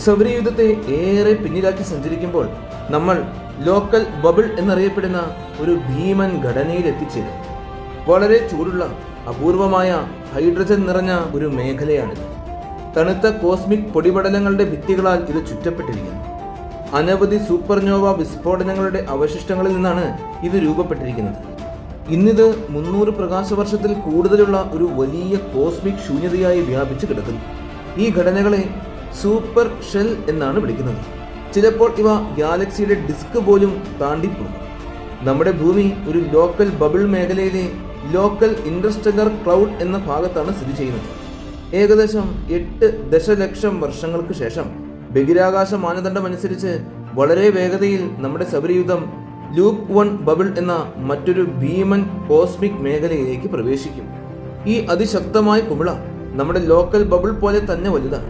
സൗരയൂഥത്തെ ഏറെ പിന്നിലാക്കി സഞ്ചരിക്കുമ്പോൾ നമ്മൾ ലോക്കൽ ബബിൾ എന്നറിയപ്പെടുന്ന ഒരു ഭീമൻ ഘടനയിൽ എത്തിച്ചേരും. വളരെ ചൂടുള്ള അപൂർവമായ ഹൈഡ്രജൻ നിറഞ്ഞ ഒരു മേഖലയാണിത്. തണുത്ത കോസ്മിക് പൊടിപടലങ്ങളുടെ ഭിത്തികളാൽ ഇത് ചുറ്റപ്പെട്ടിരിക്കുന്നു. അനവധി സൂപ്പർനോവ വിസ്ഫോടനങ്ങളുടെ അവശിഷ്ടങ്ങളിൽ നിന്നാണ് ഇത് രൂപപ്പെട്ടിരിക്കുന്നത്. ഇന്നിത് 300 പ്രകാശവർഷത്തിൽ കൂടുതലുള്ള ഒരു വലിയ കോസ്മിക് ശൂന്യതയായി വ്യാപിച്ചു കിടക്കുന്നു. ഈ ഘടനകളെ സൂപ്പർ ഷെൽ എന്നാണ് വിളിക്കുന്നത്. ചിലപ്പോൾ ഇവ ഗാലക്സിയുടെ ഡിസ്ക് പോലും താണ്ടിപ്പോകും. നമ്മുടെ ഭൂമി ഒരു ലോക്കൽ ബബിൾ മേഖലയിലെ ലോക്കൽ ഇന്റർസ്റ്റെല്ലർ ക്ലൗഡ് എന്ന ഭാഗത്താണ് സ്ഥിതി ചെയ്യുന്നത്. ഏകദേശം 8 ദശലക്ഷം വർഷങ്ങൾക്ക് ശേഷം ബഹിരാകാശ മാനദണ്ഡം അനുസരിച്ച് വളരെ വേഗതയിൽ നമ്മുടെ സൗരയൂഥം ലൂപ്പ് 1 ബബിൾ എന്ന മറ്റൊരു ഭീമൻ കോസ്മിക് മേഖലയിലേക്ക് പ്രവേശിക്കും. ഈ അതിശക്തമായ കുമിള നമ്മുടെ ലോക്കൽ ബബിൾ പോലെ തന്നെ വലുതാണ്.